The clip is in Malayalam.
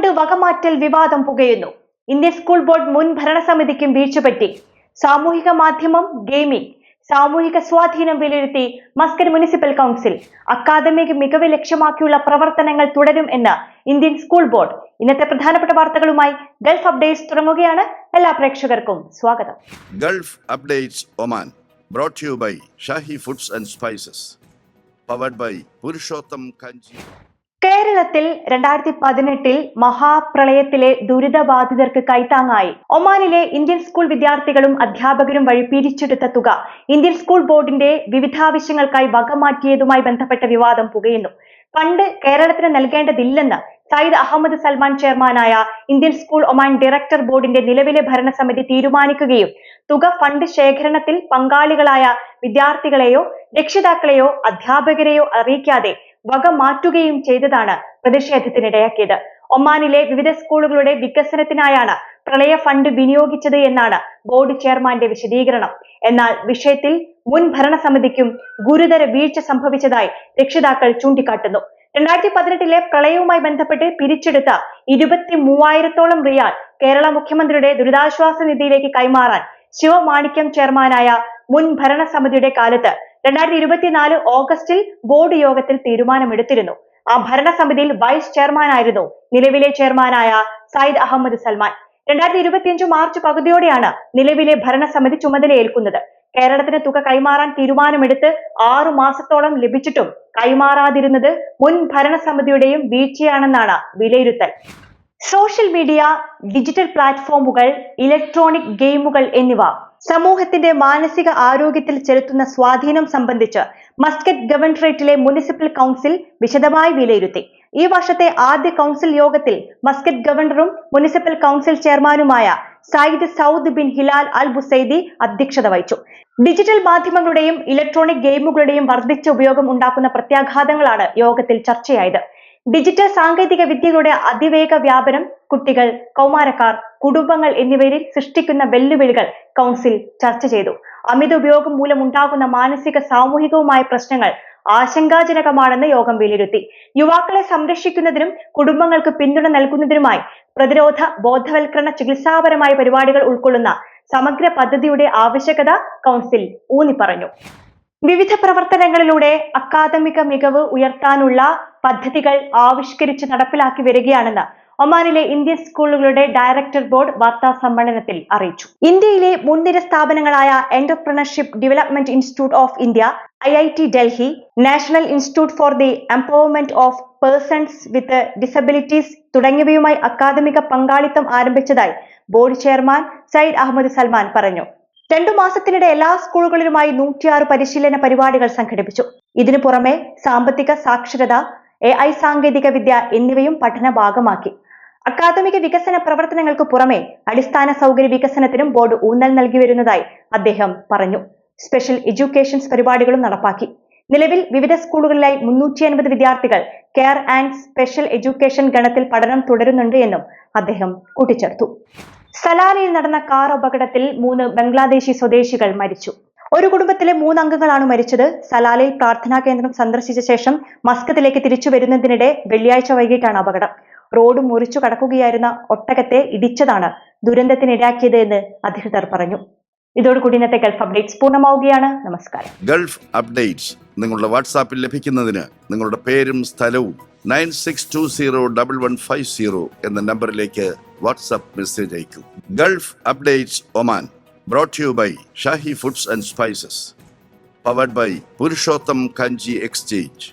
ഫണ്ട് വകമാറ്റൽ വിവാദം പുകയുന്നു. ഇന്ത്യൻ സ്കൂൾ ബോർഡ് മുൻ ഭരണസമിതിക്കും വീഴ്ചപറ്റി. സാമൂഹിക മാധ്യമം, ഗെയിമിംഗ്, സാമൂഹിക സ്വാധീനം വിലയിരുത്തി മസ്കറ്റ് മുനിസിപ്പൽ കൗൺസിൽ. അക്കാദമിക് മികവ് ലക്ഷ്യമാക്കിയുള്ള പ്രവർത്തനങ്ങൾ തുടരും എന്ന് ഇന്ത്യൻ സ്കൂൾ ബോർഡ്. ഇന്നത്തെ പ്രധാനപ്പെട്ട വാർത്തകളുമായി ഗൾഫ് അപ്ഡേറ്റ്സ് തുടങ്ങുകയാണ്. എല്ലാ പ്രേക്ഷകർക്കും സ്വാഗതം. Gulf updates Oman brought to you by Shahi foods and spices, powered by Purushottam Kanchi. കേരളത്തിൽ 2018 മഹാപ്രളയത്തിലെ ദുരിതബാധിതർക്ക് കൈത്താങ്ങായി ഒമാനിലെ ഇന്ത്യൻ സ്കൂൾ വിദ്യാർത്ഥികളും അധ്യാപകരും വഴി പിരിച്ചെടുത്ത തുക ഇന്ത്യൻ സ്കൂൾ ബോർഡിന്റെ വിവിധാവശ്യങ്ങൾക്കായി വകമാറ്റിയതുമായി ബന്ധപ്പെട്ട വിവാദം പുകയുന്നു. ഫണ്ട് കേരളത്തിന് നൽകേണ്ടതില്ലെന്ന് സയ്യിദ് അഹമ്മദ് സൽമാൻ ചെയർമാനായ ഇന്ത്യൻ സ്കൂൾ ഒമാൻ ഡയറക്ടർ ബോർഡിന്റെ നിലവിലെ ഭരണസമിതി തീരുമാനിക്കുകയും തുക ഫണ്ട് ശേഖരണത്തിൽ പങ്കാളികളായ വിദ്യാർത്ഥികളെയോ രക്ഷിതാക്കളെയോ അധ്യാപകരെയോ അറിയിക്കാതെ വക മാറ്റുകയും ചെയ്തതാണ് പ്രതിഷേധത്തിനിടയാക്കിയത്. ഒമാനിലെ വിവിധ സ്കൂളുകളുടെ വികസനത്തിനായാണ് പ്രളയ ഫണ്ട് വിനിയോഗിച്ചത് എന്നാണ് ബോർഡ് ചെയർമാന്റെ വിശദീകരണം. എന്നാൽ വിഷയത്തിൽ മുൻ ഭരണസമിതിക്കും ഗുരുതര വീഴ്ച സംഭവിച്ചതായി രക്ഷിതാക്കൾ ചൂണ്ടിക്കാട്ടുന്നു. 2018 പ്രളയവുമായി ബന്ധപ്പെട്ട് പിരിച്ചെടുത്ത 23,000-ഓളം റിയാൽ കേരള മുഖ്യമന്ത്രിയുടെ ദുരിതാശ്വാസ നിധിയിലേക്ക് കൈമാറാൻ ശിവമാണിക്യം ചെയർമാനായ മുൻ ഭരണസമിതിയുടെ കാലത്ത് 2024 ഓഗസ്റ്റിൽ ബോർഡ് യോഗത്തിൽ തീരുമാനമെടുത്തിരുന്നു. ആ ഭരണസമിതിയിൽ വൈസ് ചെയർമാനായിരുന്നു നിലവിലെ ചെയർമാനായ സയ്യിദ് അഹമ്മദ് സൽമാൻ. 2025 മാർച്ച് പകുതിയോടെയാണ് നിലവിലെ ഭരണസമിതി ചുമതലയേൽക്കുന്നത്. കേരളത്തിന് തുക കൈമാറാൻ തീരുമാനമെടുത്ത് 6 മാസത്തോളം ലഭിച്ചിട്ടും കൈമാറാതിരുന്നത് മുൻ ഭരണസമിതിയുടെയും വീഴ്ചയാണെന്നാണ് വിലയിരുത്തൽ. സോഷ്യൽ മീഡിയ, ഡിജിറ്റൽ പ്ലാറ്റ്ഫോമുകൾ, ഇലക്ട്രോണിക് ഗെയിമുകൾ എന്നിവ സമൂഹത്തിന്റെ മാനസിക ആരോഗ്യത്തിൽ ചെലുത്തുന്ന സ്വാധീനം സംബന്ധിച്ച് മസ്കറ്റ് ഗവർണറേറ്റിലെ മുനിസിപ്പൽ കൗൺസിൽ വിശദമായി വിലയിരുത്തി. ഈ വർഷത്തെ ആദ്യ കൗൺസിൽ യോഗത്തിൽ മസ്കറ്റ് ഗവർണറും മുനിസിപ്പൽ കൗൺസിൽ ചെയർമാനുമായ Sayyid Saud bin Hilal Al Busaidi അധ്യക്ഷത വഹിച്ചു. ഡിജിറ്റൽ മാധ്യമങ്ങളുടെയും ഇലക്ട്രോണിക് ഗെയിമുകളുടെയും വർദ്ധിച്ച ഉപയോഗം ഉണ്ടാക്കുന്ന പ്രത്യാഘാതങ്ങളാണ് യോഗത്തിൽ ചർച്ചയായത്. ഡിജിറ്റൽ സാങ്കേതിക വിദ്യകളുടെ അതിവേഗ വ്യാപനം കുട്ടികൾ, കൗമാരക്കാർ, കുടുംബങ്ങൾ എന്നിവരിൽ സൃഷ്ടിക്കുന്ന വെല്ലുവിളികൾ കൗൺസിൽ ചർച്ച ചെയ്തു. അമിത ഉപയോഗം മൂലമുണ്ടാകുന്ന മാനസിക സാമൂഹികവുമായ പ്രശ്നങ്ങൾ ആശങ്കാജനകമാണെന്ന് യോഗം വിലയിരുത്തി. യുവാക്കളെ സംരക്ഷിക്കുന്നതിനും കുടുംബങ്ങൾക്ക് പിന്തുണ നൽകുന്നതിനുമായി പ്രതിരോധ, ബോധവൽക്കരണ, ചികിത്സാപരമായ പരിപാടികൾ ഉൾക്കൊള്ളുന്ന സമഗ്ര പദ്ധതിയുടെ ആവശ്യകത കൗൺസിൽ ഊന്നിപ്പറഞ്ഞു. വിവിധ പ്രവർത്തനങ്ങളിലൂടെ അക്കാദമിക മികവ് ഉയർത്താനുള്ള പദ്ധതികൾ ആവിഷ്കരിച്ച് നടപ്പിലാക്കി വരികയാണെന്ന് ഒമാനിലെ ഇന്ത്യൻ സ്കൂളുകളുടെ ഡയറക്ടർ ബോർഡ് വാർത്താ സമ്മേളനത്തിൽ അറിയിച്ചു. ഇന്ത്യയിലെ മുൻനിര സ്ഥാപനങ്ങളായ entrepreneurship development institute of India, IIT Delhi, national institute for the empowerment of persons with disabilities തുടങ്ങിയവയുമായി അക്കാദമിക പങ്കാളിത്തം ആരംഭിച്ചതായി ബോർഡ് ചെയർമാൻ സയ്യിദ് അഹമ്മദ് സൽമാൻ പറഞ്ഞു. 2 മാസത്തിനിടെ എല്ലാ സ്കൂളുകളിലുമായി 106 പരിശീലന പരിപാടികൾ സംഘടിപ്പിച്ചു. ഇതിനു പുറമെ സാമ്പത്തിക സാക്ഷരത, AI സാങ്കേതിക വിദ്യ എന്നിവയും പഠന ഭാഗമാക്കി. അക്കാദമിക വികസന പ്രവർത്തനങ്ങൾക്ക് പുറമെ അടിസ്ഥാന സൗകര്യ വികസനത്തിനും ബോർഡ് ഊന്നൽ നൽകി വരുന്നതായി അദ്ദേഹം പറഞ്ഞു. സ്പെഷ്യൽ എഡ്യൂക്കേഷൻസ് പരിപാടികളും നടപ്പാക്കി. നിലവിൽ വിവിധ സ്കൂളുകളിലായി 350 വിദ്യാർത്ഥികൾ കെയർ ആൻഡ് സ്പെഷ്യൽ എഡ്യൂക്കേഷൻ ഗണത്തിൽ പഠനം തുടരുന്നുണ്ട് എന്നും അദ്ദേഹം കൂട്ടിച്ചേർത്തു. സലാലയിൽ നടന്ന കാർ അപകടത്തിൽ 3 ബംഗ്ലാദേശി സ്വദേശികൾ മരിച്ചു. ഒരു കുടുംബത്തിലെ 3 അംഗങ്ങളാണ് മരിച്ചത്. സലാലയിൽ പ്രാർത്ഥനാ കേന്ദ്രം സന്ദർശിച്ച ശേഷം മസ്കത്തിലേക്ക് തിരിച്ചു വരുന്നതിനിടെ വെള്ളിയാഴ്ച വൈകിട്ടാണ് അപകടം. റോഡ് മുറിച്ചു കടക്കുകയായിരുന്ന ഒട്ടകത്തെ ഇടിച്ചതാണ് ദുരന്തത്തിനിടയാക്കിയത് എന്ന് അധികൃതർ പറഞ്ഞു. ഇതോടുകൂടി ഇന്നത്തെ ഗൾഫ് അപ്ഡേറ്റ്സ് പൂർണ്ണമാവുകയാണ്. നമസ്കാരം. ഗൾഫ് അപ്ഡേറ്റ്സ് നിങ്ങളുടെ വാട്സാപ്പിൽ ലഭിക്കുന്നതിന് നിങ്ങളുടെ പേരും സ്ഥലവും 96201150 എന്ന നമ്പറിലേക്ക് വാട്സാപ്പ് മെസ്സേജ് അയക്കൂ. Gulf updates Oman brought to you by Shahi foods and spices, powered by Purushottam Kanchi exchange.